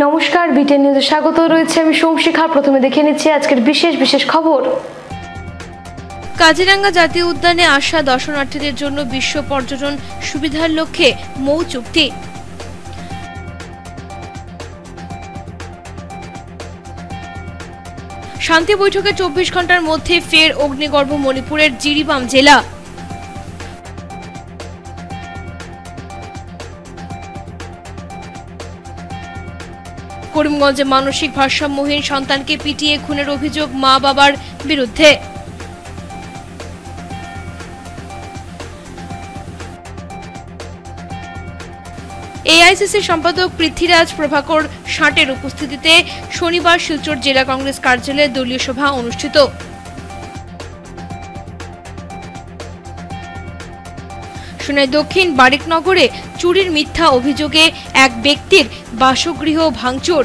নমস্কার, বিটিএন নিউজে স্বাগত রয়েছে। আমি সোমশিখা। প্রথমে দেখে নিচ্ছি আজকের বিশেষ খবর। কাজিরাঙ্গা জাতীয় উদ্যানে আসা দর্শনার্থীদের জন্য বিশ্ব পর্যটন সুবিধার লক্ষ্যে মৌ চুক্তি। শান্তি বৈঠকে 24 ঘন্টার মধ্যে ফের অগ্নিগর্ভ মণিপুরের জিরিবাম জেলা। করিমগঞ্জে মানসিক ভারসাম্যহীন সন্তানকে পিটিয়ে খুনের অভিযোগ মা বাবার বিরুদ্ধে। এআইসিসি সম্পাদক পৃথ্বীরাজ প্রভাকর ষাটের উপস্থিতিতে শনিবার শিলচর জেলা কংগ্রেস কার্যালয়ে দলীয় সভা অনুষ্ঠিত। সোনাই দক্ষিণ বারিকনগরে চুরির মিথ্যা অভিযোগে এক ব্যক্তির বাসগৃহ ভাঙচুর।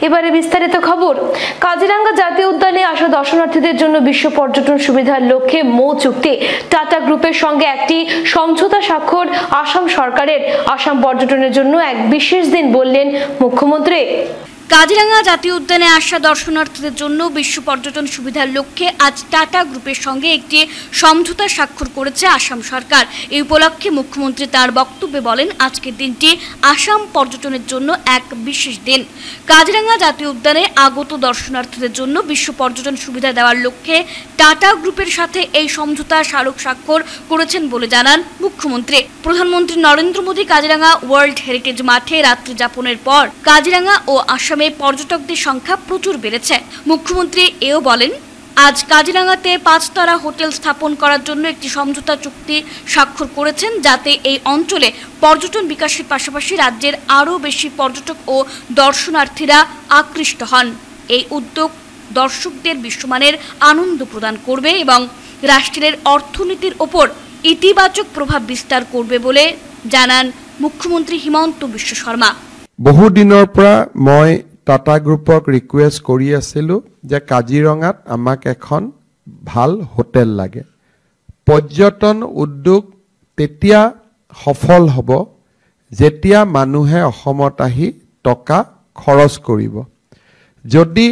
এবারে বিস্তারিত খবর। কাজিরাঙ্গা জাতীয় উদ্যানে আসা দর্শনার্থীদের জন্য বিশ্ব পর্যটন সুবিধার লক্ষ্যে মৌ চুক্তি। টাটা গ্রুপের সঙ্গে একটি সমঝোতা স্বাক্ষর আসাম সরকারের। আসাম পর্যটনের জন্য এক বিশেষ দিন বললেন মুখ্যমন্ত্রী। কাজিরাঙ্গা জাতীয় উদ্যানে আসা দর্শনার্থীদের জন্য বিশ্ব পর্যটন সুবিধার লক্ষ্যে আজ টাটা গ্রুপের সঙ্গে একটি সমঝোতা স্বাক্ষর করেছে আসাম সরকার। এই উপলক্ষে মুখ্যমন্ত্রী তার বক্তব্যে বলেন, আজকের দিনটি আসাম পর্যটনের জন্য এক বিশেষ দিন। কাজিরাঙ্গা জাতীয় উদ্যানে আগত দর্শনার্থীদের জন্য বিশ্ব পর্যটন সুবিধা দেওয়ার লক্ষ্যে টাটা গ্রুপের সাথে এই সমঝোতা স্মারক স্বাক্ষর করেছেন বলে জানান মুখ্যমন্ত্রী। প্রধানমন্ত্রী নরেন্দ্র মোদী কাজিরাঙ্গা ওয়ার্ল্ড হেরিটেজ মাঠে রাত্রি যাপনের পর কাজিরাঙ্গা ও আসামে পর্যটকদের সংখ্যা প্রচুর বেড়েছে। মুখ্যমন্ত্রী এও বলেন, আজ কাজিরাঙ্গাতে 5 তারা হোটেল স্থাপন করার জন্য একটি সমঝোতা চুক্তি স্বাক্ষর করেছেন, যাতে এই অঞ্চলে পর্যটন বিকাশের পাশাপাশি রাজ্যের আরও বেশি পর্যটক ও দর্শনার্থীরা আকৃষ্ট হন। এই উদ্যোগ দর্শকদের বিশ্বমানের আনন্দ প্রদান করবে এবং রাষ্ট্রের অর্থনীতির ওপর ইতিবাচক প্রভাব বিস্তার করবে বলে জানান মুখ্যমন্ত্রী হিমন্ত বিশ্ব শর্মা। বহুদিনৰ পৰা মই টাটা গ্ৰুপক ৰিকুৱেষ্ট কৰি আছিলোঁ যে কাজিৰঙাত আমাক এখন ভাল হোটেল লাগে। পৰ্যটন উদ্যোগ তেতিয়া সফল হ'ব যেতিয়া মানুহে অসমত আহি টকা খৰচ কৰিব। যদি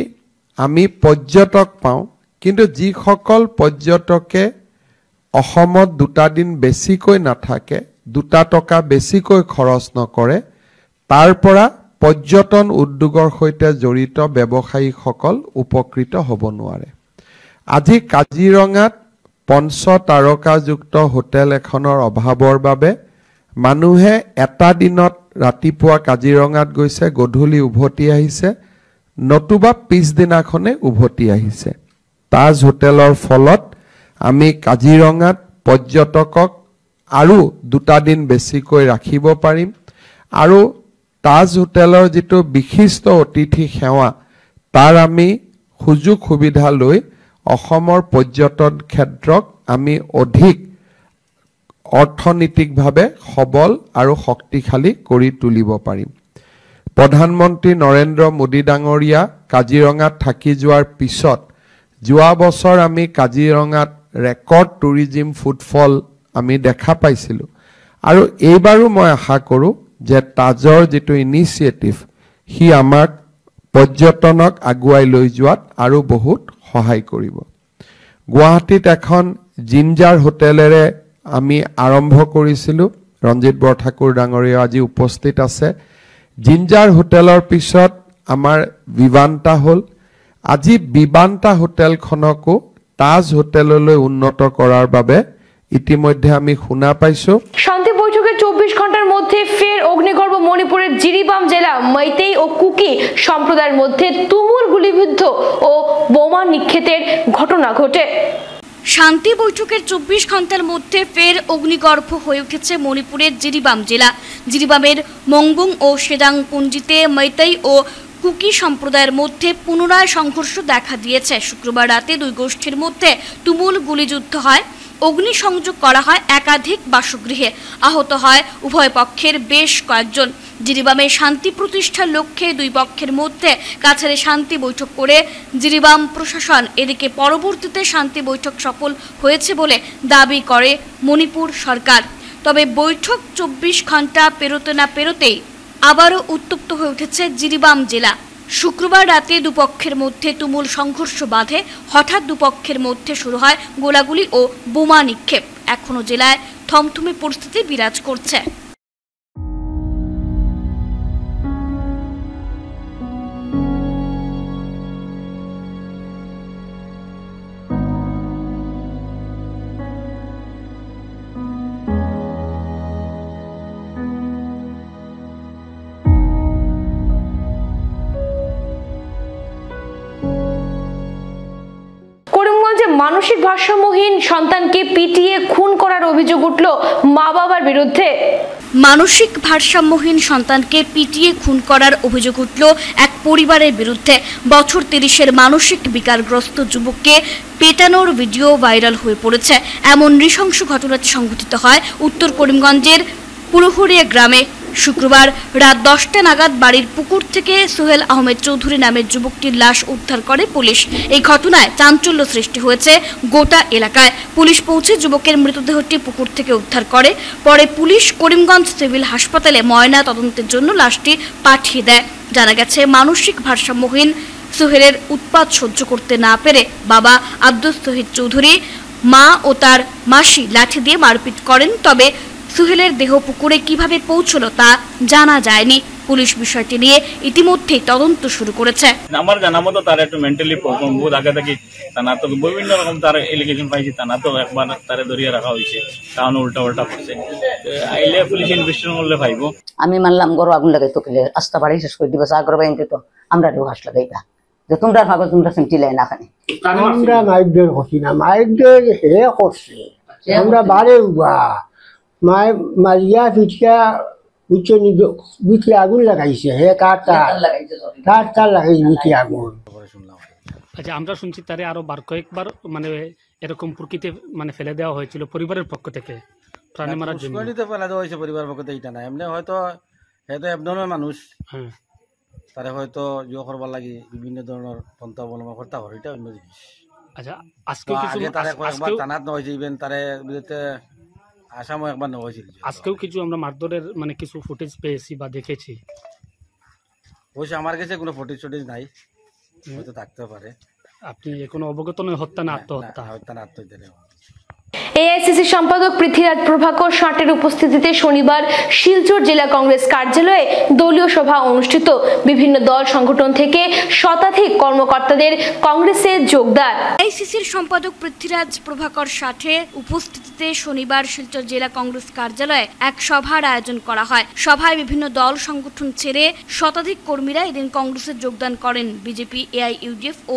আমি পৰ্যটক পাওঁ, কিন্তু যিসকল পৰ্যটকে অসমত 2 দিন বেছিকৈ নাথাকে, 2 টকা বেছিকৈ খৰচ নকৰে, তাৰ পৰা পৰ্যটন উদ্যোগৰ সৈতে জড়িত ব্যৱসায়ীসকল উপকৃত হ'ব নোৱাৰে। আজি কাজিৰঙাত 5 তাৰকাযুক্ত হোটেল এখনৰ অভাৱৰ বাবে মানুহে এটা দিনত ৰাতিপুৱা কাজিৰঙাত গৈছে, গধূলি উভতি আহিছে, নতুবা পিছদিনাখনে উভতি আহিছে। তাজ হোটেলৰ ফলত আমি কাজিৰঙাত পৰ্যটকক আৰু 2 দিন বেছিকৈ ৰাখিব পাৰিম আৰু তাজ হোটেলৰ যিটো বিশিষ্ট অতিথি সেৱা, তাৰ আমি সুযোগ সুবিধা লৈ অসমৰ পৰ্যটন ক্ষেত্ৰক আমি অধিক অৰ্থনৈতিকভাৱে সবল আৰু শক্তিশালী কৰি তুলিব পাৰিম। প্ৰধানমন্ত্ৰী নৰেন্দ্ৰ মোদী ডাঙৰীয়া কাজিৰঙাত থাকি যোৱাৰ পিছত যোৱা বছৰ আমি কাজিৰঙাত ৰেকৰ্ড টুৰিজিম ফুটফল আমি দেখা পাইছিলোঁ আৰু এইবাৰো মই আশা কৰোঁ যে তাজৰ যিটো ইনিচিয়েটিভ, সি আমাক পৰ্যটনক আগুৱাই লৈ যোৱাত আৰু বহুত সহায় কৰিব। গুৱাহাটীত এখন জিঞ্জাৰ হোটেলেৰে আমি আৰম্ভ কৰিছিলোঁ। ৰঞ্জিত বৰঠাকুৰ ডাঙৰীয়া আজি উপস্থিত আছে। জিঞ্জাৰ হোটেলৰ পিছত আমাৰ বিবান্তা হ'ল। আজি বিবান্তা হোটেলখনকো তাজ হোটেললৈ উন্নত কৰাৰ বাবে ইতিমধ্যে আমি শুনা পাইছোঁ। শান্তি বৈঠকে 24 ঘন্টার মধ্যে ফের অগ্নিগর্ভ মণিপুরের জিরিবাম জেলা মৈতেই ও কুকি সম্প্রদায়ের মধ্যে তুমুল গুলিবিদ্ধ ও বোমা নিক্ষেপের ঘটনা ঘটে। শান্তি বৈঠকের 24 ঘন্টার মধ্যে ফের অগ্নিগর্ভ হয়ে উঠেছে মণিপুরের জিরিবাম জেলা। জিরিবামের মংবুং ও সেদাংপুঞ্জিতে মৈতেই ও কুকি সম্প্রদায়ের মধ্যে পুনরায় সংঘর্ষ দেখা দিয়েছে। শুক্রবার রাতে 2 গোষ্ঠীর মধ্যে তুমুল গুলিযুদ্ধ হয়। অগ্নিসংযোগ করা হয় একাধিক বাসগৃহে। আহত হয় উভয় পক্ষের বেশ কয়েকজন। জিরিবামে শান্তি প্রতিষ্ঠার লক্ষ্যে 2 পক্ষের মধ্যে কাছাড়ে শান্তি বৈঠক করে জিরিবাম প্রশাসন। এদিকে পরবর্তীতে শান্তি বৈঠক সফল হয়েছে বলে দাবি করে মণিপুর সরকার। তবে বৈঠক 24 ঘন্টা পেরোতে না পেরোতেই আবারও উত্তপ্ত হয়ে উঠেছে জিরিবাম জেলা। শুক্রবার রাতে দুপক্ষের মধ্যে তুমুল সংঘর্ষ বাধে। হঠাৎ দুপক্ষের মধ্যে শুরু হয় গোলাগুলি ও বোমা নিক্ষেপ। এখনও জেলায় থমথমে পরিস্থিতি বিরাজ করছে। মানসিক ভারসাম্যহীন সন্তানকে পিটিয়ে খুন করার অভিযোগ উঠল মা বাবার বিরুদ্ধে। মানসিক ভারসাম্যহীন সন্তানকে পিটিয়ে খুন করার অভিযোগ উঠল এক পরিবারের বিরুদ্ধে। বছর 30-এর মানসিক বিকারগ্রস্ত যুবককে পেটানোর ভিডিও ভাইরাল হয়ে পড়েছে। এমন নৃশংস ঘটনাটি সংঘটিত হয় উত্তর করিমগঞ্জের পুরহরিয়া গ্রামে। শুক্রবার রাত 10টা নাগাদ বাড়ির পুকুর থেকে সোহেল আহমেদ চৌধুরী নামের যুবকটির লাশ উদ্ধার করে পুলিশ। এই ঘটনায় চাঞ্চল্য সৃষ্টি হয়েছে গোটা এলাকায়। পুলিশ পৌঁছে যুবকের মৃতদেহটি পুকুর থেকে উদ্ধার করে। পরে পুলিশ করিমগঞ্জ সিভিল হাসপাতালে ময়না তদন্তের জন্য লাশটি পাঠিয়ে দেয়। জানা গেছে, মানসিক ভারসাম্যহীন সোহেলের উৎপাত সহ্য করতে না পেরে বাবা আব্দুল শহীদ চৌধুরী মা ও তার মাসি লাঠি দিয়ে মারপিট করেন। তবে সোহেলের দেহ পুকুরে কিভাবে পৌঁছলো তা জানা যায়নি। পুলিশ বিষয়টি নিয়ে ইতিমধ্যেই তদন্ত শুরু করেছে। আমার জানা মতো তার একটু মেন্টালি প্রবলেম বহুত আগে থেকে তানা তো বিভিন্ন রকম তার এলিগেশন পাইছে। তানা তো একবার তারে ধরিয়ে রাখা হয়েছে, কারণ উল্টা উল্টা করছে। আইলে পুলিশ ইনভেস্টিগেশন করলে পাইব। আমি মানলাম গরু আগুন লাগাইতো কেলে আস্তা বাড়ি শেষ করে দিবা সাগর বাইনতে তো আমরা ঘাস লাগাইবা যে তোমরা ভাগো তোমরা সিমটি লাই না খানে আমরা মাইকদের হসি না মাইকদের হে করছে আমরা বারে উবা মাই মারিয়া পিটিয়া উচ্চ বিচি আগুন লাগাইছে হে কার লাগাই বিচি আগুন। আচ্ছা, আমরা শুনছি তারে আরো কয়েকবার মানে এরকম প্রকৃতি মানে ফেলে দেওয়া হয়েছিল পরিবারের পক্ষ থেকে প্রাণী মারার জন্য। ফেলে দেওয়া হয়েছে পরিবারের পক্ষ থেকে, এটা না এমনি হয়তো একজনের মানুষ তারে হয়তো ইয়ে করবার লাগি বিভিন্ন ধরনের পন্থা অবলম্বন করতে হবে, এটা অন্য জিনিস। আচ্ছা, আজকেও কিছু থানাত নেওয়া হয়েছে, ইভেন তারে বিরুদ্ধে আসামও একবার নেওয়া হয়েছিল। আজকেও কিছু আমরা মারধরের মানে কিছু ফুটেজ পেয়েছি বা দেখেছি। অবশ্যই আমার কাছে কোনো ফুটেজ নাই, হয়তো থাকতে পারে। আপনি এখনো অবগত নয় হত্যা না আত্মহত্যা? হত্যা না আত্মহত্যা নেই। এআইসিসি সম্পাদক পৃথ্বীরাজ প্রভাকর ষাটের উপস্থিতিতে শনিবার শিলচর জেলা কংগ্রেস কার্যালয়ে দলীয় সভা অনুষ্ঠিত। বিভিন্ন দল সংগঠন থেকে শতাধিক কর্মকর্তাদের কংগ্রেসে যোগদান। এআইসিসির সম্পাদক পৃথ্বীরাজ প্রভাকর ষাটে উপস্থিতিতে শনিবার শিলচর জেলা কংগ্রেস কার্যালয়ে এক সভার আয়োজন করা হয়। সভায় বিভিন্ন দল সংগঠন ছেড়ে শতাধিক কর্মীরা এদিন কংগ্রেসে যোগদান করেন। বিজেপি, এআইইউডিএফ ও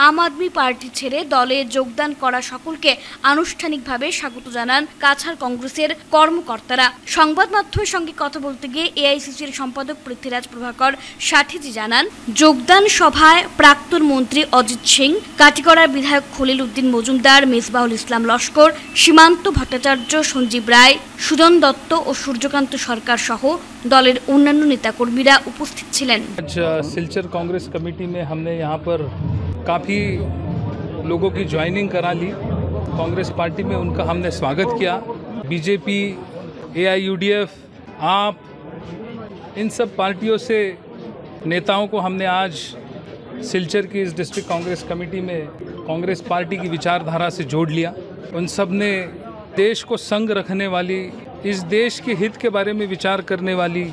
আম আদমি পার্টি ছেড়ে দলে যোগদান করা সকলকে আনুষ্ঠানিকভাবে স্বাগত জানান কাছাড় কংগ্রেসের কর্মকর্তারা। সংবাদ মাধ্যমের সঙ্গে কথা বলতে গিয়ে এআইসিসির সম্পাদক পৃথ্বীরাজ প্রভাকর ষাঠিজি জানান, যোগদান সভায় প্রাক্তন মন্ত্রী অজিত সিং, কাটিগড়ার বিধায়ক খলিল উদ্দিন মজুমদার, মিসবাহুল ইসলাম লস্কর, সীমান্ত ভট্টাচার্য, সঞ্জীব রায়, সুজন দত্ত ও সূর্যকান্ত সরকার সহ দলের অন্যান্য নেতাকর্মীরা উপস্থিত ছিলেন। सिलचर कांग्रेस कमेटी में हमने यहाँ पर काफ़ी लोगों की ज्वाइनिंग करा ली। कांग्रेस पार्टी में उनका हमने स्वागत किया। बीजेपी, एआईयूडीएफ, आप, इन सब पार्टियों से नेताओं को हमने आज सिलचर की इस डिस्ट्रिक्ट कांग्रेस कमेटी में कांग्रेस पार्टी की विचारधारा से जोड़ लिया। उन सब ने देश को संग रखने वाली, इस देश के हित के बारे में विचार करने वाली,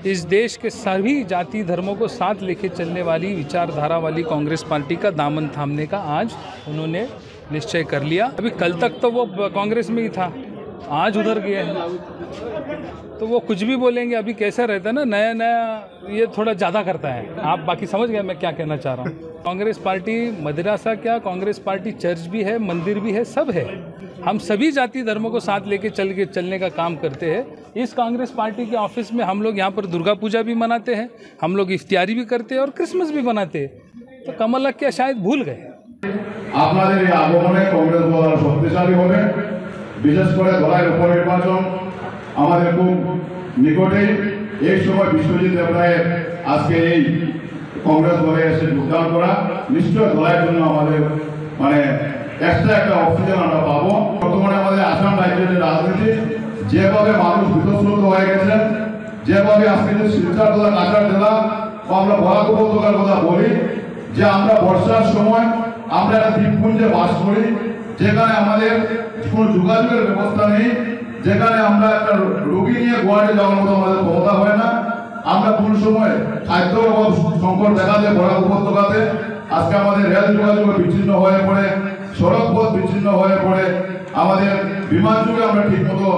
इस देश के सभी जाति धर्मों को साथ लेके चलने वाली विचारधारा वाली कांग्रेस पार्टी का दामन थामने का आज उन्होंने निश्चय कर लिया। अभी कल तक तो वो कांग्रेस में ही था, आज उधर गया है, तो वो कुछ भी बोलेंगे। अभी कैसा रहता है ना, नया नया ये थोड़ा ज़्यादा करता है। आप बाकी समझ गए मैं क्या कहना चाह रहा हूँ। कांग्रेस पार्टी मदरसा क्या, कांग्रेस पार्टी चर्च भी है, मंदिर भी है, सब है। हम सभी जाति धर्मों को साथ लेके चलने का काम करते हैं। इस कांग्रेस पार्टी के ऑफिस में हम लोग यहाँ पर दुर्गा पूजा भी मनाते हैं, हम लोग इफ्तियारी भी करते हैं और क्रिसमस भी मनाते हैं। तो कमल क्या शायद भूल गए। আপনাদের এই আগমনে কংগ্রেস দল আরো শক্তিশালী হবে। বিশেষ করে দলের উপনির্বাচন আমাদের খুব নিকটেই। এই সময় বিশ্বজিৎ দেবরায়ের আজকে এই কংগ্রেস দলে এসে যোগদান করা নিশ্চয় দলের জন্য আমাদের মানে এক্সট্রা একটা অক্সিজেন আমরা পাবো। বর্তমানে আমাদের আসাম রাজ্যের রাজনীতি যেভাবে মানুষ বিতস্রোত হয়ে গেছেন, যেভাবে আজকে যে শিলচর তথা কাছাড় জেলা আমরা বরাক উপত্যকার কথা বলি, যে আমরা বর্ষার সময় আমরা একটা দ্বীপপুঞ্জে বাস করি, যেখানে আমাদের কোনো যোগাযোগের ব্যবস্থা নেই, যেখানে আমরা একটা রোগী নিয়ে গুয়াহাটি যাওয়ার মতো আমাদের ক্ষমতা হয় না। আমরা কোন সময় খাদ্য সংকট দেখা যায় বরাক উপত্যকাতে। আজকে আমাদের রেল যোগাযোগ বিচ্ছিন্ন হয়ে পড়ে, সড়ক পথ বিচ্ছিন্ন হয়ে পড়ে, আমাদের বিমান যুগে আমরা ঠিক মতো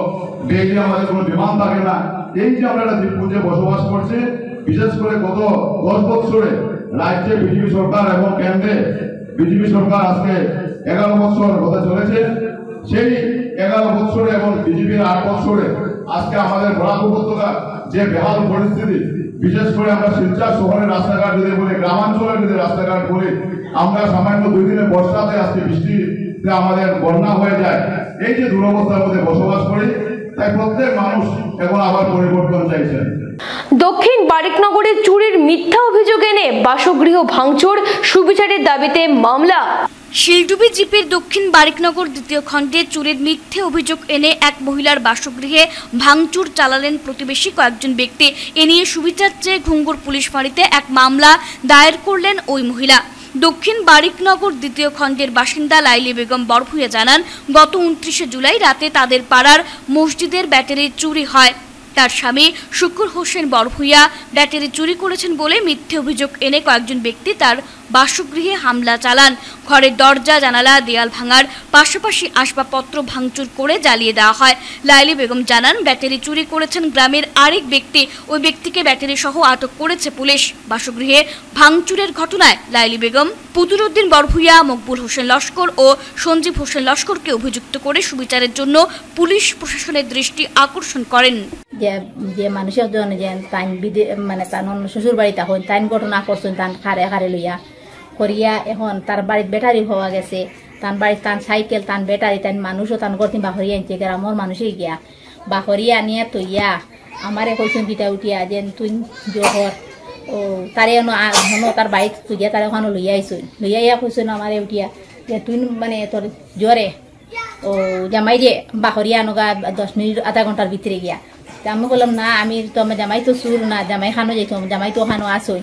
ডেইলি আমাদের কোনো বিমান থাকে না। এই যে আমরা একটা দ্বীপপুঞ্জে বসবাস করছি, বিশেষ করে গত 10 বছরে রাজ্যে বিজেপি সরকার এবং কেন্দ্রে বিজেপি সরকার আজকে 11 বছর হতে চলেছে। সেই 11 বছরে এবং বিজেপির 8 বছরে আজকে আমাদের বরাক উপত্যকা যে বেহাল পরিস্থিতি, বিশেষ করে আমরা শিলচর শহরের রাস্তাঘাট যদি বলি, গ্রামাঞ্চলের যদি রাস্তাঘাট বলি, আমরা সামান্য 2 দিনে বর্ষাতে আজকে বৃষ্টিতে আমাদের বন্যা হয়ে যায়। এই যে দুরবস্থার মধ্যে বসবাস করি, তাই প্রত্যেক মানুষ এখন আবার পরিবর্তন চাইছেন। দক্ষিণ বারিকনগরে চুরির মিথ্যা অভিযোগ এনে বাসগৃহ ভাঙচুর, সুবিচারের দাবিতে মামলা। শিলডুবি জিপির দক্ষিণ বারিকনগর দ্বিতীয় খণ্ডে চুরির মিথ্যে অভিযোগ এনে এক মহিলার বাসগৃহে ভাঙচুর চালালেন প্রতিবেশী কয়েকজন ব্যক্তি। এ নিয়ে সুবিচার চেয়ে ঘুঙ্গুর পুলিশ ফাঁড়িতে এক মামলা দায়ের করলেন ওই মহিলা। দক্ষিণ বারিকনগর দ্বিতীয় খণ্ডের বাসিন্দা লাইলি বেগম বরভুইয়া জানান, গত 29 জুলাই রাতে তাদের পাড়ার মসজিদের ব্যাটারি চুরি হয়। তার স্বামী শুকুর হোসেন বরভুইয়া ব্যাটারি চুরি করেছেন বলে মিথ্যে অভিযোগ এনে কয়েকজন ব্যক্তি তার বাসগৃহে হামলা চালান। ঘরের দরজা, জানালা, দেয়াল ভাঙার পাশাপাশি আসবাবপত্র ভাঙচুর করে জ্বালিয়ে দেওয়া হয়। লাইলি বেগম জানান, ব্যাটারি চুরি করেছেন গ্রামের আরেক ব্যক্তি। ওই ব্যক্তিকে ব্যাটারি সহ আটক করেছে পুলিশ। বাসগৃহে ভাঙচুরের ঘটনায় লাইলি বেগম, পুতুলউদ্দিন বরভুইয়া, মকবুল হোসেন লস্কর ও সঞ্জীব হোসেন লস্করকে অভিযুক্ত করে সুবিচারের জন্য পুলিশ প্রশাসনের দৃষ্টি আকর্ষণ করেন। যে মানুষের জন্য যে তাইন মানে তার শ্বশুর বাড়িতে হন তাইন ঘটনা করছেন, তান খারে খারে লইয়া করিয়া এখন তার বাড়ির ব্যাটারি হওয়া গেছে, তান বাড়ির তান সাইকেল, তান ব্যাটারি, তান মানুষও তান গর্তিন বাহরিয়া আনছে, গ্রামের মানুষই গিয়া বাহরিয়া নিয়ে তুইয়া আমারে কইছেন পিতা উঠিয়া যে তুই জোহর ও তারে তার বাড়িত তুইয়া তার ওখানে লইয়া আইসুন, লইয়া ইয়া কইছেন আমারে উঠিয়া যে তুই মানে তোর জ্বরে ও জামাই যে বাহরিয়া নগা 10 মিনিট আধা ঘন্টার ভিতরে গিয়া। আমি বললাম না, আমি তো আমার জামাই তো সুর না, জামাই খানো যাইতো, জামাই তো ওখানে আসই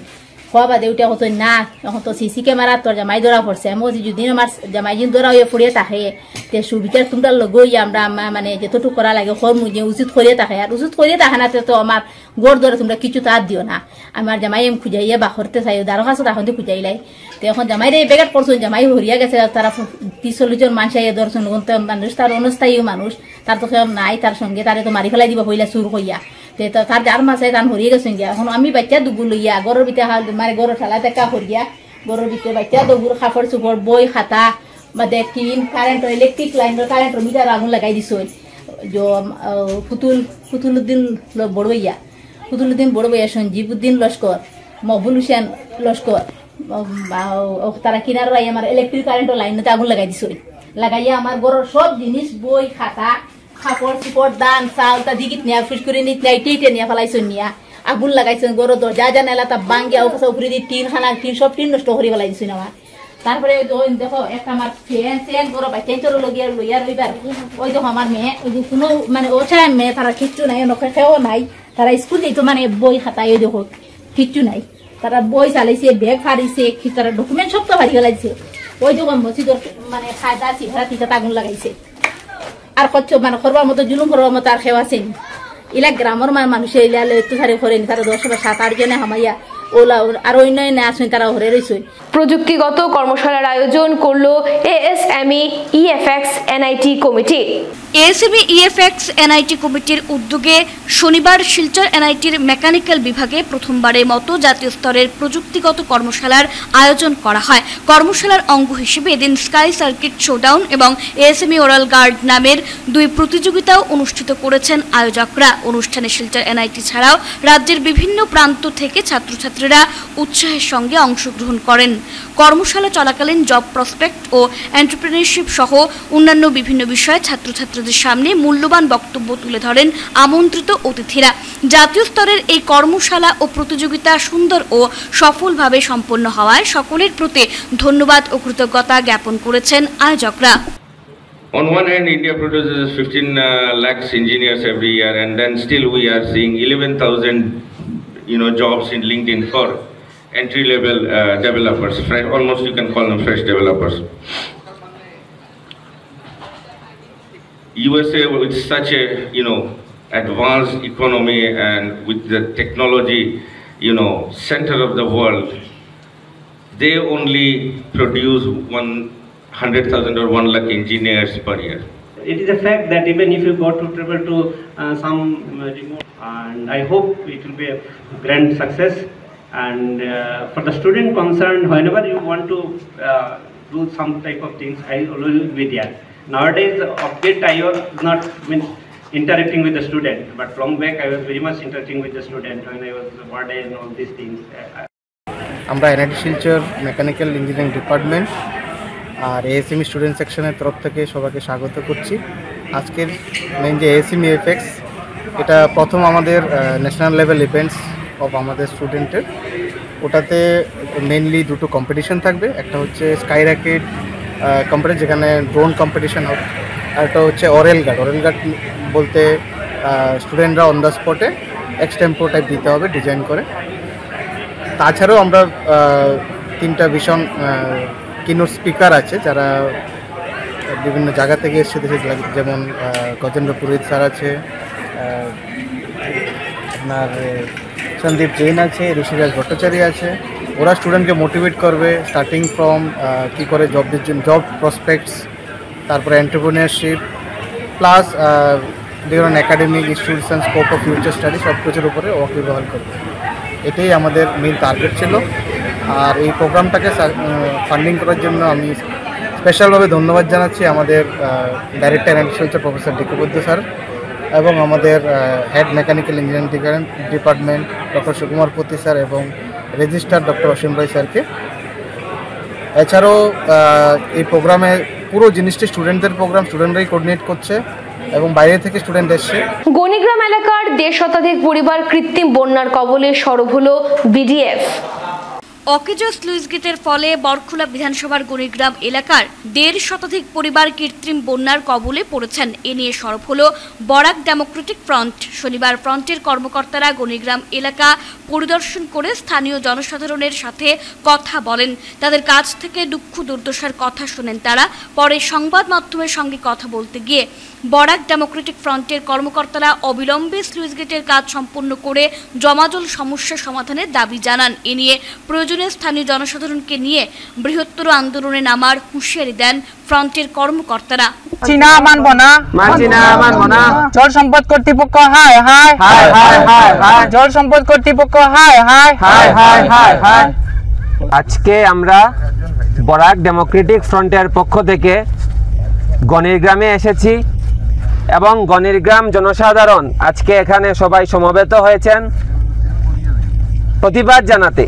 খোয়া বাদে উঠে হতো না, এখন তো সিসি ক্যামেরা তোর জামাই ধরা পড়ছে। আমি বলছি যদি আমার জামাই যিনি ধরা হয়ে পড়িয়ে থাকে তে সুবিচার তোমরা লগই আমরা মানে যতটুকু করা লাগে হরমু যে উচিত করিয়ে থাকে, আর উচিত করিয়ে থাকে না তো আমার গোড় ধরে তোমরা কিছু তার দিও না। আমার জামাই আমি খুঁজাইয়া বা করতে চাই দারো কাছে তখন তো খুঁজাইলাই। তো এখন জামাই রে বেগাট করছেন, জামাই হরিয়া গেছে, তারা 30-40 জন মানুষ আইয়া দর্শন মানুষ, তার অনস্থায়ী মানুষ, তার তো কেউ নাই, তার সঙ্গে তারে তো মারি ফেলাই দিব হইলা চুর হইয়া। তার যার মাছে তান হরিয়ে গেছেন গিয়া। এখন আমি বাচ্চা দুগুর লইয়া গরুর ভিতরে মানে গরুর ঠেলা টেকা হরিয়া গরুর ভিতরে বাচ্চা দুগুর কাপড় চোপড় বই খাতা বাদে টিন কারেন্টর ইলেকট্রিক লাইনের কারেন্টর মিটার আগুন লাগাই দিছো। ফুতুলউদ্দিন বড়বইয়া, সঞ্জীবউদ্দিন লস্কর, মকবুল হোসেন লস্কর, তারা কিনার আমার ইলেকট্রিক কারেন্টর লাইনতে আগুন লাগাই দিছো। লাগাইয়া আমার গরুর সব জিনিস বই খাতা কাপড় চোপড় দান চাউল তা দিগিত নিয়া ফিস করে নিয়ে নিয়ে ফেলাইছো, নিয়া আগুন লাগাইছেন গরুর দরজা জানালা তা বাঙ্গিয়া উপরে দিয়ে টিন খানা টিন সব টিন নষ্ট করে ফেলাই দিছো আমার। তারপরে দেখো একটা আমার ফ্যান গরু বাচ্চা চলো লগিয়া লইয়া রইবার ওই দেখো আমার মেয়ে ওই যে কোনো মানে ও ছাড়া মেয়ে তারা কিচ্ছু নাই, খেয়েও নাই, তারা স্কুল যেত মানে বই খাতায় ওই দেখো কিচ্ছু নাই, তারা বই চালাইছে, ব্যাগ ফাড়িছে, তারা ডকুমেন্ট সব তো ফাড়ি ফেলাইছে। ওই দেখো মসজিদর মানে খায়দা চিহরা তিতা আগুন লাগাইছে। আর কচ্ছ মানে করবার মতো জুলুম করবার মতো আর খেয়ে আসেনি। ইলা গ্রামের মানুষের ইলা অত্যাচারে করেনি, তারা 10 বা 7-8 জনে হামাইয়া ওলা আর অন্যান্য আসেন, তারা ঘরে রয়েছে। প্রযুক্তিগত কর্মশালার আয়োজন করলো ASME EFX NIT committee. ASME EFX NIT কমিটির উদ্যোগে শনিবার শিলচর NITর মেকানিক্যাল বিভাগে প্রথমবারের মতো জাতীয় স্তরের প্রযুক্তিগত কর্মশালার আয়োজন করা হয়। কর্মশালার অঙ্গ হিসেবে এদিন স্কাই সার্কিট শোডাউন এবং ASME ওরাল গার্ড নামের 2 প্রতিযোগিতাও অনুষ্ঠিত করেছেন আয়োজকরা। অনুষ্ঠানে শিলচর NIT ছাড়াও রাজ্যের বিভিন্ন প্রান্ত থেকে ছাত্রছাত্রীরা উৎসাহের সঙ্গে অংশগ্রহণ করেন। কর্মশালা চলাকালীন জব প্রসপেক্ট ও এন্টারপ্রেনারশিপ সহ অন্যান্য বিভিন্ন বিষয়ে ছাত্রছাত্রীদের সামনে মূল্যবান বক্তব্য তুলে ধরেন আমন্ত্রিত অতিথিরা। জাতীয় স্তরের এই কর্মশালা ও প্রতিযোগিতা সুন্দর ও সফলভাবে সম্পন্ন হওয়ায় সকলের প্রতি ধন্যবাদ ও কৃতজ্ঞতা জ্ঞাপন করেছেন আয়োজকরা। On one hand, India produces 15 lakhs engineers every year, and then still we are seeing 11,000, jobs in LinkedIn for entry-level developers. Almost you can call them fresh developers. USA with such a, advanced economy and with the technology, center of the world, they only produce 100,000 or 1 lakh engineers per year. It is a fact that even if you go to travel to some remote, and I hope it will be a grand success. And for the student concerned, whenever you want to do some type of things, I always will be there. Nowadays, of late I was not interacting with the student, but long back I was very much interacting with the student when I was warden and all these things. আমরা NIT Silchar mechanical engineering department আর ASME student সেকশনের তরফ থেকে সবাইকে স্বাগত করছি। আজকের main যে এএসএমই এফএক্স, এটা প্রথম আমাদের ন্যাশনাল লেভেল ইভেন্টস অফ আমাদের স্টুডেন্টের। ওটাতে মেইনলি দুটো কম্পিটিশন থাকবে, একটা হচ্ছে স্কাই র্যাকেট কম্পিটিশন যেখানে ড্রোন কম্পিটিশন হবে, আর একটা হচ্ছে অরেল গার্ড বলতে স্টুডেন্টরা অন দ্য স্পটে এক্সটেম্পো টাইপ দিতে হবে ডিজাইন করে। তাছাড়াও আমরা 3টা ভীষণ কিনোট স্পিকার আছে যারা বিভিন্ন জায়গা থেকে এসছে দেশে, যেমন গজেন্দ্র পুরোহিত স্যার আছে, আপনার সন্দীপ জৈন আছে, ঋষিরাজ ভট্টাচার্য আছে। ওরা স্টুডেন্টকে মোটিভেট করবে স্টার্টিং ফ্রম কী করে জব প্রসপেক্টস, তারপরে এন্টারপ্রেনিয়রশিপ প্লাস বিভিন্ন academic institution scope of future study সব কিছুর উপরে ওয়াকিবহাল করবে। এটাই আমাদের মেইন টার্গেট ছিল। আর এই প্রোগ্রামটাকে ফান্ডিং করার জন্য আমি স্পেশালভাবে ধন্যবাদ জানাচ্ছি আমাদের ডাইরেক্টর এগ্রিকালচার প্রফেসর ডিকবদ্ধ স্যার এবং আমাদের head mechanical engineering department doctor Sukumar পতি স্যার এবং রেজিস্ট্রার ডক্টর অসীম রায় স্যারকে। এছাড়াও এই প্রোগ্রামে পুরো জিনিসটি স্টুডেন্টদের প্রোগ্রাম, স্টুডেন্টরাই কোঅর্ডিনেট করছে এবং বাইরে থেকে স্টুডেন্ট এসছে। গণিগ্রাম এলাকার 1.5 শতাধিক পরিবার কৃত্রিম বন্যার কবলে সরব হলো বিডিএফ। অকেজো স্লুইস গেটের ফলে বরখোলা বিধানসভার গণিগ্রাম এলাকার 1.5 শতাধিক পরিবার কৃত্রিম বন্যার কবলে পড়েছেন। এ নিয়ে সরব হলো বরাক ডেমোক্রেটিক ফ্রন্ট। শনিবার ফ্রন্টের কর্মকর্তারা গণিগ্রাম এলাকা পরিদর্শন করে স্থানীয় জনসাধারণের সাথে কথা বলেন, তাদের কাছ থেকে দুঃখ দুর্দশার কথা শোনেন তারা। পরে সংবাদ মাধ্যমের সঙ্গে কথা বলতে গিয়ে বরাক ডেমোক্রেটিক ফ্রন্টের কর্মকর্তারা অবিলম্বে স্লুইস গেটের কাজ সম্পন্ন করে জমাজল সমস্যা সমাধানের দাবি জানান। এ নিয়ে প্রয়োজনীয় স্থানীয় জনসাধারণকে নিয়ে বৃহত্তর আন্দোলনে নামার হুঁশিয়ারি দেন ফ্রন্টের কর্মকর্তারা। জল সম্পদ কর্তৃপক্ষ হায় হায় হায় হায় হায় হায়, জল সম্পদ কর্তৃপক্ষ হায় হায় হায় হায় হায় হায়। আজকে আমরা বরাক ডেমোক্রেটিক ফ্রন্টের পক্ষ থেকে গণিগ্রামে এসেছি এবং গণিগ্রাম জনসাধারণ আজকে এখানে সবাই সমবেত হয়েছেন প্রতিবাদ জানাতে।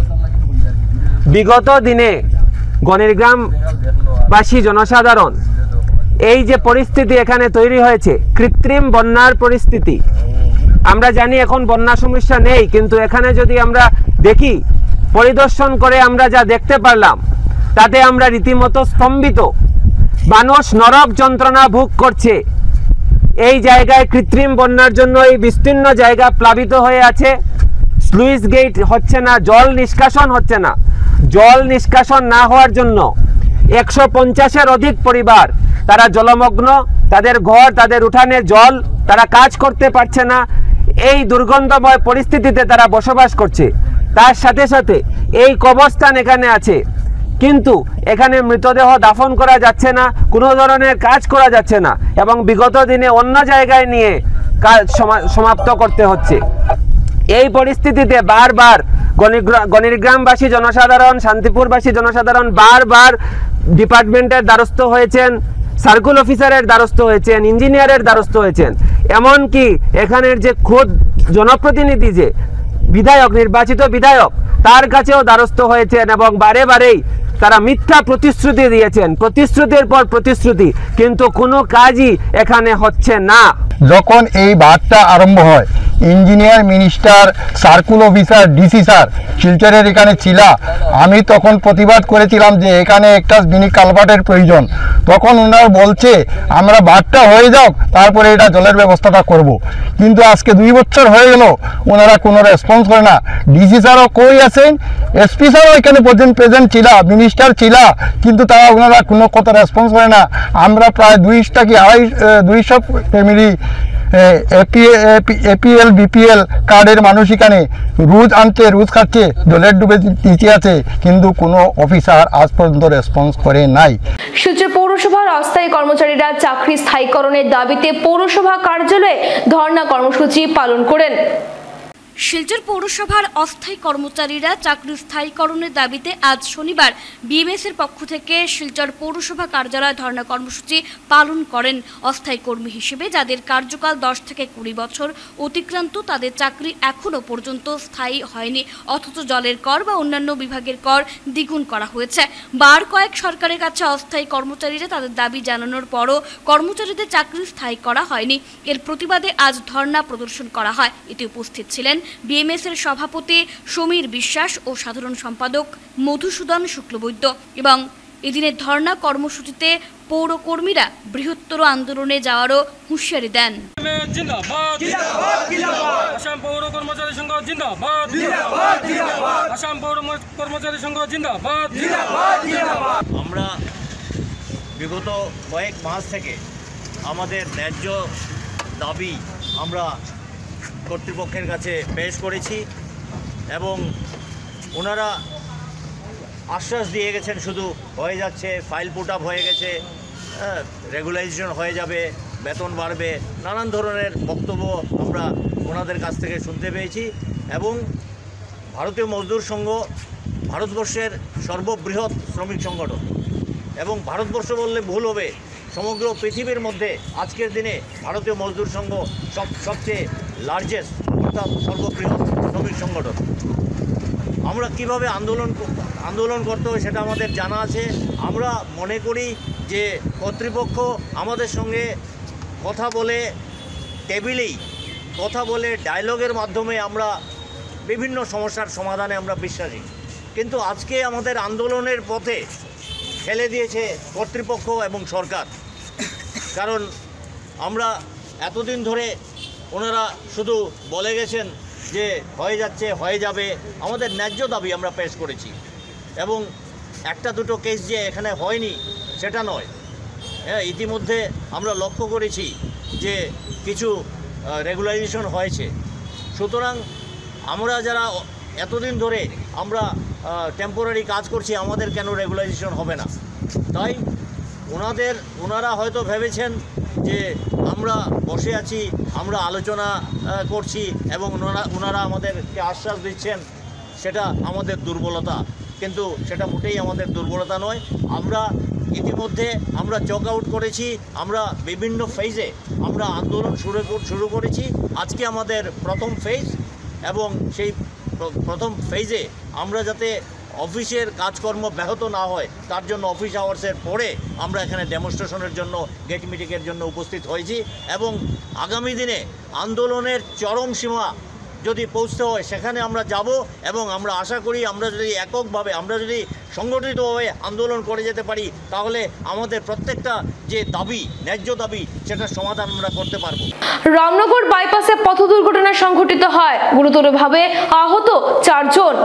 বিগত দিনে গণিগ্রামবাসী জনসাধারণ এই যে পরিস্থিতি এখানে তৈরি হয়েছে, কৃত্রিম বন্যার পরিস্থিতি, আমরা জানি এখন বন্যা সমস্যা নেই, কিন্তু এখানে যদি আমরা দেখি, পরিদর্শন করে আমরা যা দেখতে পারলাম তাতে আমরা রীতিমতো স্তম্ভিত। মানুষ নরক যন্ত্রণা ভোগ করছে। এই জায়গায় কৃত্রিম বন্যার জন্য এই বিস্তীর্ণ জায়গা প্লাবিত হয়ে আছে। স্লুইস গেট হচ্ছে না, জল নিষ্কাশন হচ্ছে না। জল নিষ্কাশন না হওয়ার জন্য 150-এর অধিক পরিবার তারা জলমগ্ন, তাদের ঘর, তাদের উঠানে জল, তারা কাজ করতে পারছে না। এই দুর্গন্ধময় পরিস্থিতিতে তারা বসবাস করছে। তার সাথে সাথে এই কবরস্থান এখানে আছে, কিন্তু এখানে মৃতদেহ দাফন করা যাচ্ছে না, কোনো ধরনের কাজ করা যাচ্ছে না এবং বিগত দিনে অন্য জায়গায় নিয়ে কাজ সমাপ্ত করতে হচ্ছে। এই পরিস্থিতিতে বারবার গণিগ্রামবাসী জনসাধারণ, শান্তিপুরবাসী জনসাধারণ বারবার ডিপার্টমেন্টের দ্বারস্থ হয়েছেন, সার্কেল অফিসারের দ্বারস্থ হয়েছেন, ইঞ্জিনিয়ারের দ্বারস্থ হয়েছেন, এমনকি এখানের যে খোদ জনপ্রতিনিধি, যে বিধায়ক, নির্বাচিত বিধায়ক, তার কাছেও দ্বারস্থ হয়েছেন এবং বারে বারেই তারা মিথ্যা প্রতিশ্রুতি দিয়েছেন, প্রতিশ্রুতির পর প্রতিশ্রুতি, কিন্তু কোনো কাজই এখানে হচ্ছে না। যখন এই বাদটা আরম্ভ হয়, engineer, minister, circle officer, DC sir শিলচরের এখানে ছিল। আমি তখন প্রতিবাদ করেছিলাম যে এখানে একটা মিনি কালভার্টের প্রয়োজন। তখন ওনারা বলছে আমরা বাদটা হয়ে যাও, তারপরে এটা জলের ব্যবস্থাটা করব। কিন্তু আজকে 2 বছর হয়ে গেল, ওনারা কোনো রেসপন্স করে না। ডিসি স্যারও কই আছেন, এসপি স্যারও এখানে প্রেজেন্ট ছিল, মিনিস্টার ছিল, কিন্তু তারা ওনারা কোনো কথা রেসপন্স করে না। আমরা প্রায় 200 কি 250 ফ্যামিলি এপিএল বিপিএল কার্ডের মানুষ এখানে রোজ আনতে রোজ খাচ্ছে, জলের ডুবে নিচে আছে, কিন্তু কোনো অফিসার আজ পর্যন্ত রেসপন্স করে নাই। শিলচর পৌরসভার অস্থায়ী কর্মচারীরা চাকরি স্থায়ীকরণের দাবিতে পৌরসভা কার্যালয়ে ধর্ণা কর্মসূচি পালন করেন। শিলচর পৌরসভার অস্থায়ী কর্মচারীরা চাকরি স্থায়ীকরণের দাবিতে আজ শনিবার বিএমএস এর পক্ষ থেকে শিলচর পৌরসভা কার্যালয়ে ধর্ণা কর্মসূচি পালন করেন। অস্থায়ী কর্মী হিসেবে যাদের কার্যকাল 10 থেকে 20 বছর অতিক্রান্ত, তাদের চাকরি এখনো পর্যন্ত স্থায়ী হয়নি, অথচ জলের কর বা অন্যান্য বিভাগের কর দ্বিগুণ করা হয়েছে। বার কয়েক সরকারের কাছে অস্থায়ী কর্মচারীরা তাদের দাবি জানানোর পরও কর্মচারীদের চাকরি স্থায়ী করা হয়নি। এর প্রতিবাদে আজ ধর্ণা প্রদর্শন করা হয়। এতে উপস্থিত ছিলেন বিএমএস এর সভাপতি সমীর বিশ্বাস ও সাধারণ সম্পাদক মধুসূদন শুক্লবৈদ্য। এবং এদিনের ধর্ণা কর্মসূচিতে পৌরকর্মীরা বৃহত্তর আন্দোলনে যাওয়ারও হুঁশিয়ারি দেন। আসাম পৌর কর্মচারী সংঘ জিন্দাবাদ, আসাম পৌর কর্মচারী সংঘ জিন্দাবাদ। আমরা বিগত কয়েক মাস থেকে আমাদের ন্যায্য দাবি আমরা কর্তৃপক্ষের কাছে পেশ করেছি এবং ওনারা আশ্বাস দিয়ে গেছেন শুধু হয়ে যাচ্ছে, ফাইল পুট আপ হয়ে গেছে, রেগুলাইজেশন হয়ে যাবে, বেতন বাড়বে, নানান ধরনের বক্তব্য আমরা ওনাদের কাছ থেকে শুনতে পেয়েছি। এবং ভারতীয় মজদুর সংঘ ভারতবর্ষের সর্ববৃহৎ শ্রমিক সংগঠন এবং ভারতবর্ষ বললে ভুল হবে, সমগ্র পৃথিবীর মধ্যে আজকের দিনে ভারতীয় মজদুর সংঘ সবচেয়ে লার্জেস্ট অর্থাৎ সর্ববৃহৎ শ্রমিক সংগঠন। আমরা কিভাবে আন্দোলন করতে হবে সেটা আমাদের জানা আছে। আমরা মনে করি যে কর্তৃপক্ষ আমাদের সঙ্গে কথা বলে, টেবিলেই কথা বলে, ডায়লগের মাধ্যমে আমরা বিভিন্ন সমস্যার সমাধানে আমরা বিশ্বাসী। কিন্তু আজকে আমাদের আন্দোলনের পথে ফেলে দিয়েছে কর্তৃপক্ষ এবং সরকার। কারণ আমরা এতদিন ধরে ওনারা শুধু বলে গেছেন যে হয়ে যাচ্ছে, হয়ে যাবে। আমাদের ন্যায্য দাবি আমরা পেশ করেছি এবং একটা দুটো কেস যে এখানে হয়নি সেটা নয়। হ্যাঁ, ইতিমধ্যে আমরা লক্ষ্য করেছি যে কিছু রেগুলাইজেশন হয়েছে। সুতরাং আমরা যারা এতদিন ধরে আমরা টেম্পোরারি কাজ করছি, আমাদের কেন রেগুলাইজেশন হবে না? তাই ওনারা হয়তো ভেবেছেন যে আমরা বসে আছি, আমরা আলোচনা করছি এবং ওনারা আমাদেরকে আশ্বাস দিচ্ছেন, সেটা আমাদের দুর্বলতা। কিন্তু সেটা মোটেই আমাদের দুর্বলতা নয়। আমরা ইতিমধ্যে আমরা চক আউট করেছি, আমরা বিভিন্ন ফেজে আমরা আন্দোলন শুরু করেছি। আজকে আমাদের প্রথম ফেজ এবং সেই প্রথম ফেজে আমরা যাতে অফিসের কাজকর্ম ব্যাহত না হয় তার জন্য অফিস আওয়ার্সের পরে আমরা এখানে ডেমনস্ট্রেশনের জন্য, গেট মিটিংয়ের জন্য উপস্থিত হয়েছি এবং আগামী দিনে আন্দোলনের চরম সীমা যদি পৌঁছতে হয় সেখানে আমরা যাব এবং আমরা আশা করি আমরা যদি এককভাবে, আমরা যদি সংগঠিতভাবে আন্দোলন করে যেতে পারি তাহলে আমাদের প্রত্যেকটা যে দাবি, ন্যায্য দাবি, সেটার সমাধান আমরা করতে পারবো। রামনগর বাইপাসে পথ দুর্ঘটনা সংঘটিত হয়, গুরুতরভাবে আহত 4 জন।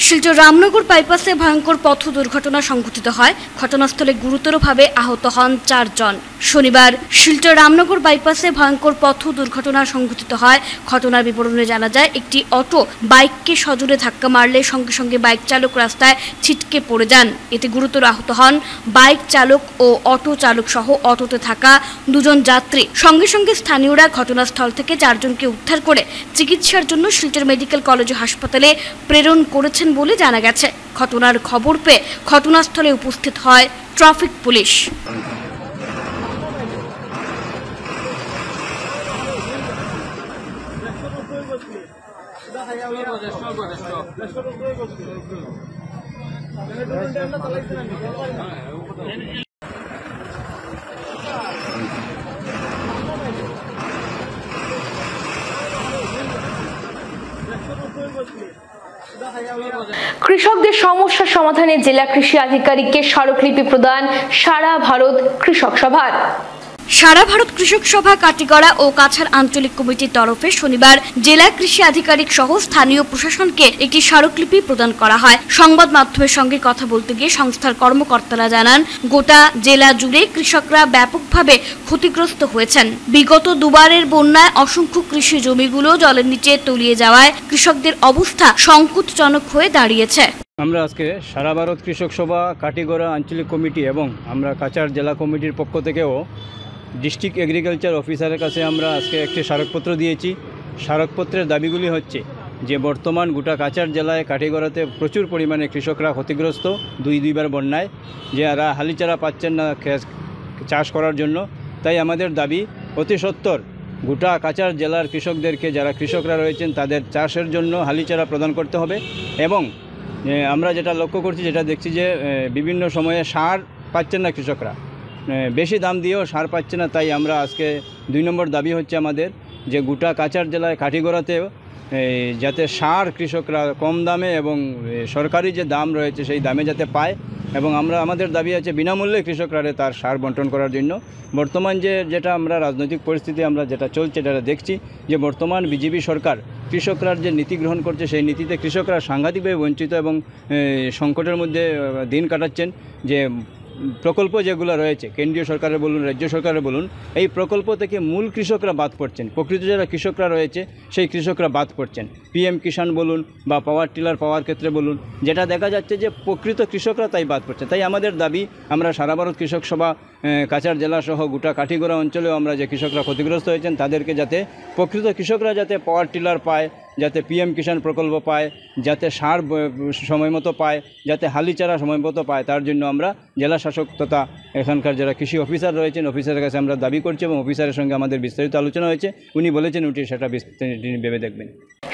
শিলচর রামনগর বাইপাসে ভয়ঙ্কর পথ দুর্ঘটনা সংঘটিত হয়, ঘটনাস্থলে গুরুতরভাবে আহত হন 4 জন। শনিবার শিলচর রামনগর বাইপাসে ভয়ঙ্কর পথ দুর্ঘটনা সংঘটিত হয়। ঘটনার বিবরণে জানা যায়, একটি অটো বাইককে সজোরে ধাক্কা মারলে সঙ্গে সঙ্গে বাইক চালক রাস্তায় ছিটকে পড়ে যান। এতে গুরুতর আহত হন বাইক চালক ও অটো চালক সহ অটোতে থাকা 2 জন যাত্রী। সঙ্গে সঙ্গে স্থানীয়রা ঘটনাস্থল থেকে 4 জনকে উদ্ধার করে চিকিৎসার জন্য শিলচর মেডিকেল কলেজ ও হাসপাতালে প্রেরণ করেছেন বলে জানা গেছে। ঘটনার খবর পেয়ে ঘটনাস্থলে উপস্থিত হয় ট্রাফিক পুলিশ। কৃষকদের সমস্যা সমাধানে জেলা কৃষি আধিকারিককে স্মারকলিপি প্রদান সারা ভারত কৃষক সভার। সারা ভারত কৃষক সভা কাটিগড়া ও কাছাড় আঞ্চলিক কমিটির তরফে শনিবার জেলা কৃষি আধিকারিক সহ স্থানীয় প্রশাসনকে একটি স্মারকলিপি প্রদান করা হয়। সংবাদ মাধ্যমের সঙ্গে কথা বলতে গিয়ে সংস্থার কর্মকর্তারা জানান, গোটা জেলা জুড়ে কৃষকরা ব্যাপকভাবে ক্ষতিগ্রস্ত হয়েছেন। বিগত দুবারের বন্যায় অসংখ্য কৃষি জমিগুলো জলের নিচে তলিয়ে যাওয়ায় কৃষকদের অবস্থা সংকটজনক হয়ে দাঁড়িয়েছে। আমরা আজকে সারা ভারত কৃষক সভা কাটিগড়া আঞ্চলিক কমিটি এবং আমরা কাছাড় জেলা কমিটির পক্ষ থেকেও ডিস্ট্রিক্ট এগ্রিকালচার অফিসারের কাছে আমরা আজকে একটি স্মারকপত্র দিয়েছি। স্মারকপত্রের দাবিগুলি হচ্ছে যে বর্তমান গোটা কাছাড় জেলায় কাটিগড়াতে প্রচুর পরিমাণে কৃষকরা ক্ষতিগ্রস্ত দুইবার বন্যায়, যে এরা হালিচারা পাচ্ছেন না চাষ করার জন্য। তাই আমাদের দাবি অতি সত্বর গোটা কাছাড় জেলার কৃষকদেরকে, যারা কৃষকরা রয়েছেন তাদের চাষের জন্য হালিচারা প্রদান করতে হবে। এবং আমরা যেটা লক্ষ্য করছি, যেটা দেখছি যে বিভিন্ন সময়ে সার পাচ্ছেন না কৃষকরা, বেশি দাম দিয়েও সার পাচ্ছে না। তাই আমরা আজকে 2 নম্বর দাবি হচ্ছে আমাদের যে গোটা কাছাড় জেলায় কাটিগড়াতেও যাতে সার কৃষকরা কম দামে এবং সরকারি যে দাম রয়েছে সেই দামে যাতে পায়। এবং আমাদের দাবি আছে বিনামূল্যে কৃষকরা তার সার বন্টন করার জন্য। বর্তমান যেটা আমরা রাজনৈতিক পরিস্থিতি আমরা যেটা চলছে, যেটা দেখছি যে বর্তমান বিজেপি সরকার কৃষকরা যে নীতি গ্রহণ করছে সেই নীতিতে কৃষকরা সাংঘাতিকভাবে বঞ্চিত এবং সংকটের মধ্যে দিন কাটাচ্ছেন। যে প্রকল্প যেগুলো রয়েছে কেন্দ্রীয় সরকারের বলুন, রাজ্য সরকারের বলুন, এই প্রকল্প থেকে মূল কৃষকরা বাদ পড়ছেন। প্রকৃত যারা কৃষকরা রয়েছে সেই কৃষকরা বাদ পড়ছেন। PM কিষাণ বলুন বা পাওয়ার টিলার পাওয়ার ক্ষেত্রে বলুন, যেটা দেখা যাচ্ছে যে প্রকৃত কৃষকরা তাই বাদ পড়ছে। তাই আমাদের দাবি, আমরা সারা ভারত কৃষক সভা কাছাড় জেলা সহ গোটা কাঠিগড়া অঞ্চলেও আমরা যে কৃষকরা ক্ষতিগ্রস্ত হয়েছেন তাদেরকে যাতে প্রকৃত কৃষকরা যাতে পাওয়ার টিলার পায়, যাতে PM কিষাণ প্রকল্প পায়, যাতে সার সময় মতো পায়, যাতে হালিচারা সময় মতো পায়, তার জন্য আমরা জেলা শাসক তথা এখানকার যারা কৃষি অফিসার রয়েছেন অফিসারের কাছে আমরা দাবি করছি এবং অফিসারের সঙ্গে আমাদের বিস্তারিত আলোচনা হয়েছে। উনি বলেছেন উনি সেটা ভেবে দেখবেন।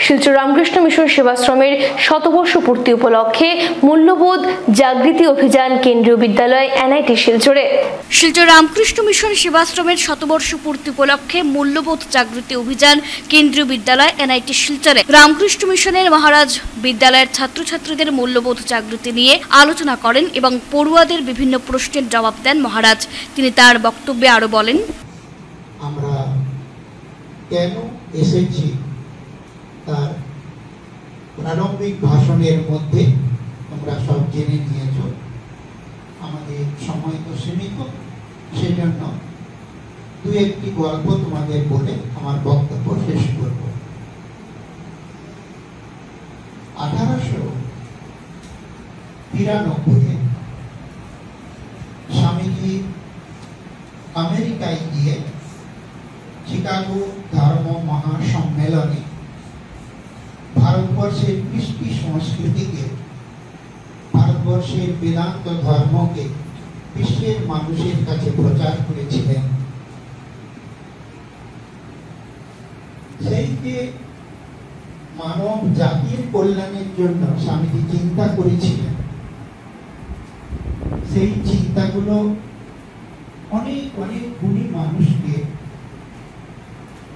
শিলচর রামকৃষ্ণ মিশন সেবাশ্রমের শতবর্ষ পূর্তি উপলক্ষে মূল্যবোধ জাগৃতি অভিযান কেন্দ্রীয় বিদ্যালয় NIT শিলচরে। শিলচর রামকৃষ্ণ মিশন সেবাশ্রমের শতবর্ষ পূর্তি উপলক্ষে মূল্যবোধ জাগৃতি অভিযান কেন্দ্রীয় বিদ্যালয় NIT শিলচরে রামকৃষ্ণ মিশনের মহারাজ বিদ্যালয়ের ছাত্রছাত্রীদের মূল্যবোধ জাগৃতি নিয়ে আলোচনা করেন এবং পড়ুয়াদের বিভিন্ন প্রশ্নের জবাব দেন মহারাজ। তিনি তার বক্তব্যে আরো বলেন, আমরা কেন এসেছি তার প্রারম্ভিক ভাষণের মধ্যে তোমরা সব জেনে নিয়েছ। আমাদের সময় তো সীমিত, সেজন্য 2-1টি গল্প তোমাদের বলে আমার বক্তব্য শেষ করব। 1893 স্বামীজি আমেরিকায় গিয়ে চিকাগো ধর্ম মহাসম্মেলনে ভারতবর্ষের কৃষ্টি সংস্কৃতিকে, ভারতবর্ষের বেদান্ত ধর্মকে বিশ্বের মানুষের কাছে প্রচার করেছিলেন। সেই যে মানব জাতির কল্যাণের জন্য স্বামীজি চিন্তা করেছিলেন, সেই চিন্তাগুলো অনেক অনেক গুণী মানুষকে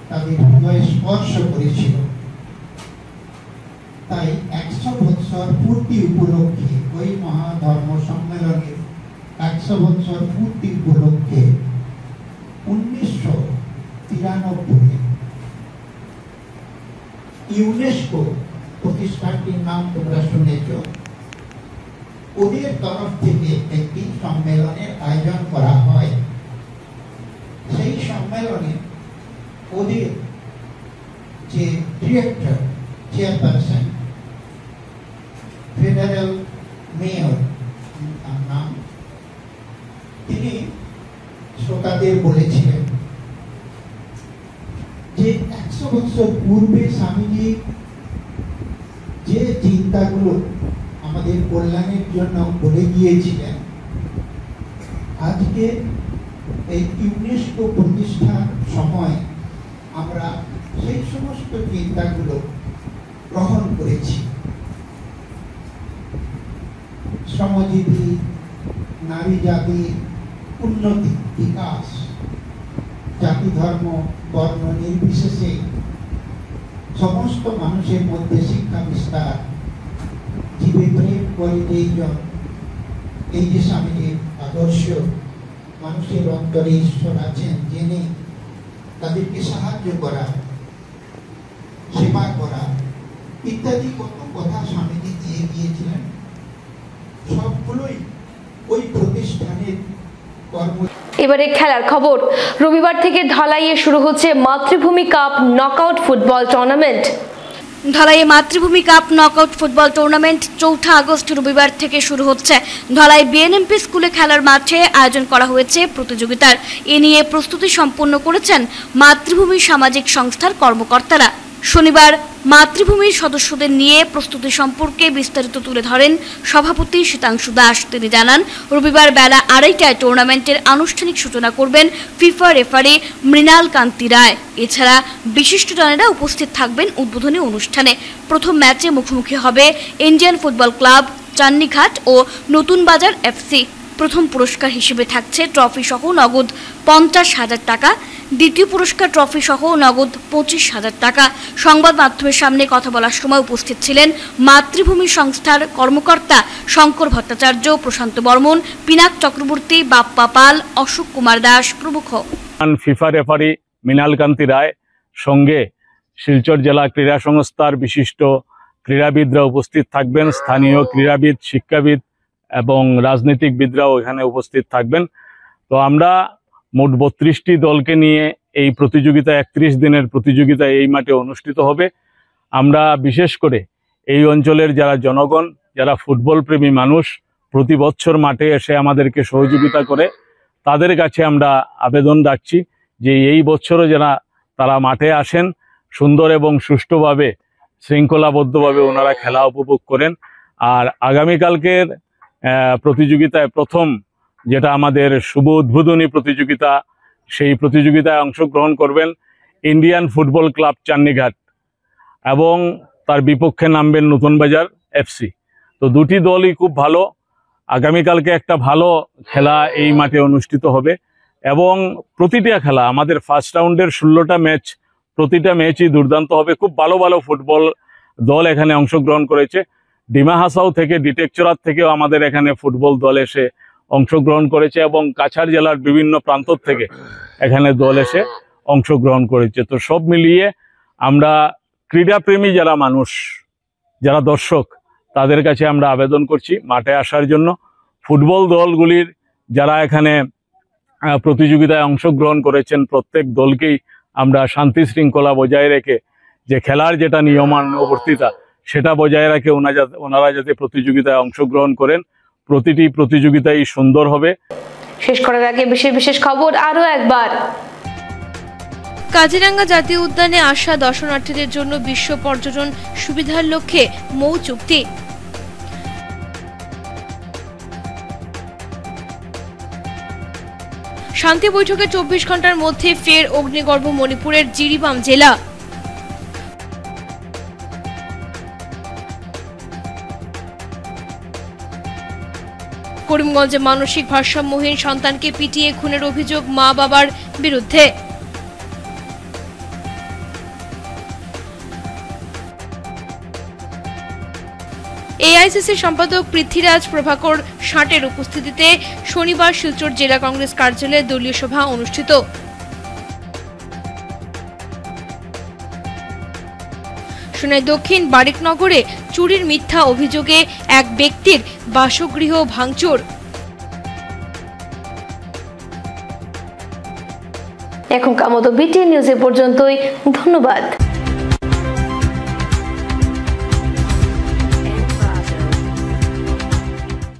তাদের হৃদয়ে স্পর্শ করেছিল। তাই 100 বছর পূর্তি উপলক্ষে, ওই মহাধর্ম সম্মেলনের 100 বছর পূর্তি উপলক্ষে 1993 ইউনেস্কো প্রতিষ্ঠানটির নাম তোমরা শুনেছ, ওদের তরফ থেকে একটি সম্মেলনের আয়োজন করা হয়। সেই সম্মেলনে ওদের যে ডিরেক্টর, চেয়ারপারসন, ফেডারেল মেয়র নাম, তিনি শ্রোতাদের বলেছিলেন যে 100 বছর পূর্বে স্বামীজি যে চিন্তাগুলো আমাদের কল্যাণের জন্য বলে গিয়েছিলেন, আজকে এই ইউনেস্কো প্রতিষ্ঠার সময় আমরা সেই সমস্ত চিন্তাগুলো গ্রহণ করেছি। শ্রমজীবী নারী জাতির উন্নতি বিকাশ, জাতি ধর্ম বর্ণ নির্বিশেষে সমস্ত মানুষের মধ্যে শিক্ষা বিস্তার, জীবে প্রেম করে এই যে স্বামীজির আদর্শ, মানুষের অন্তরে ঈশ্বর আছেন জেনে তাদেরকে সাহায্য করা, সেবা করা ইত্যাদি কত কথা স্বামীজি দিয়ে গিয়েছিলেন, সবগুলোই ওই প্রতিষ্ঠানের কর্ম। এবারে খেলার খবর। রবিবার থেকে ধলাইয়ে শুরু হচ্ছে মাতৃভূমি কাপ নকআউট ফুটবল টুর্নামেন্ট। ধলাইয়ে মাতৃভূমি cup knockout football tournament 4 August রবিবার থেকে শুরু হচ্ছে। ধলাই বিএনএমপি স্কুলে খেলার মাঠে আয়োজন করা হয়েছে প্রতিযোগিতার। এ নিয়ে প্রস্তুতি সম্পন্ন করেছেন মাতৃভূমি সামাজিক সংস্থার কর্মকর্তারা। শনিবার মাতৃভূমির সদস্যদের নিয়ে প্রস্তুতি সম্পর্কে বিস্তারিত তুলে ধরেন সভাপতি শীতাংশু দাস। তিনি জানান, রবিবার বেলা 2:30টায় টুর্নামেন্টের আনুষ্ঠানিক সূচনা করবেন ফিফা রেফারি মৃণাল কান্তি রায়। এছাড়া বিশিষ্টজনেরা উপস্থিত থাকবেন উদ্বোধনী অনুষ্ঠানে। প্রথম ম্যাচে মুখোমুখি হবে ইন্ডিয়ান ফুটবল ক্লাব চান্নিঘাট ও নতুন বাজার এফসি। প্রথম পুরস্কার হিসেবে থাকছে ট্রফি সহ নগদ 50,000 টাকা, দ্বিতীয় পুরস্কার ট্রফি সহ নগদ 25,000 টাকা। সংবাদ মাধ্যমের সামনে কথা বলার সময় উপস্থিত ছিলেন মাতৃভূমি সংস্থার কর্মকর্তা শঙ্কর ভট্টাচার্য, প্রশান্ত বর্মন, পিনাক চক্রবর্তী, বাপ্পা পাল, অশোক কুমার দাস প্রমুখ। ফিফা রেফারি মৃণাল কান্তি রায় সঙ্গে শিলচর জেলা ক্রীড়া সংস্থার বিশিষ্ট ক্রীড়াবিদরা উপস্থিত থাকবেন। স্থানীয় ক্রীড়াবিদ, শিক্ষাবিদ এবং রাজনীতিকবিদরাও এখানে উপস্থিত থাকবেন। তো আমরা মোট 32টি দলকে নিয়ে এই প্রতিযোগিতা, 31 দিনের প্রতিযোগিতা এই মাঠে অনুষ্ঠিত হবে। আমরা বিশেষ করে এই অঞ্চলের যারা জনগণ, যারা ফুটবল প্রেমী মানুষ প্রতি বছর মাঠে এসে আমাদেরকে সহযোগিতা করে, তাদের কাছে আমরা আবেদন রাখছি যে এই বছরও যারা তারা মাঠে আসেন, সুন্দর এবং সুষ্ঠুভাবে শৃঙ্খলাবদ্ধভাবে ওনারা খেলা উপভোগ করেন। আর আগামীকালকের প্রতিযোগিতায় প্রথম যেটা আমাদের শুভ উদ্বোধনী প্রতিযোগিতা, সেই প্রতিযোগিতায় অংশগ্রহণ করবেন ইন্ডিয়ান ফুটবল ক্লাব চান্নিঘাট এবং তার বিপক্ষে নামবেন নতুন বাজার এফসি। তো দুটি দলই খুব ভালো। আগামীকালকে একটা ভালো খেলা এই মাঠে অনুষ্ঠিত হবে এবং প্রতিটা খেলা আমাদের ফার্স্ট রাউন্ডের 16টা ম্যাচ, প্রতিটা ম্যাচই দুর্দান্ত হবে। খুব ভালো ভালো ফুটবল দল এখানে অংশগ্রহণ করেছে। ডিমা হাসাও থেকে, ডিটেকচরার থেকেও আমাদের এখানে ফুটবল দল এসে অংশগ্রহণ করেছে এবং কাছাড় জেলার বিভিন্ন প্রান্ত থেকে এখানে দল এসে অংশগ্রহণ করেছে। তো সব মিলিয়ে আমরা ক্রীড়াপ্রেমী যারা মানুষ, যারা দর্শক, তাদের কাছে আমরা আবেদন করছি মাঠে আসার জন্য। ফুটবল দলগুলির যারা এখানে প্রতিযোগিতায় অংশগ্রহণ করেছেন প্রত্যেক দলকেই আমরা শান্তি শৃঙ্খলা বজায় রেখে যে খেলার যেটা নিয়মানুবর্তিতা সেটা বজায় রাখে ওনারা যাতে প্রতিযোগিতায় অংশগ্রহণ করেন। প্রতিটি প্রতিযোগিতাই সুন্দর হবে। শেষ করার আগে বিশেষ খবর আরো একবার। কাজিরাঙ্গা জাতীয় উদ্যানে আসা দর্শনার্থীদের জন্য বিশ্ব পর্যটন সুবিধার লক্ষ্যে মৌ চুক্তি। শান্তি বৈঠকে 24 ঘন্টার মধ্যে ফের অগ্নিগর্ভ মণিপুরের জিরিবাম জেলা। করিমগঞ্জে মানসিক ভারসাম্যহীন সন্তানকে পিটিয়ে খুনের অভিযোগ মা বাবার বিরুদ্ধে। এআইসিসি সম্পাদক পৃথ্বীরাজ প্রভাকর ষাটের উপস্থিতিতে শনিবার শিলচর জেলা কংগ্রেস কার্যালয়ে দলীয় সভা অনুষ্ঠিত। সোনাই দক্ষিণ বারিকনগরে চুরির মিথ্যা অভিযোগে এক ব্যক্তির বাসগৃহ ভাঙচুর। এখনকার মতো বিটিএন নিউজ এ পর্যন্তই। ধন্যবাদ।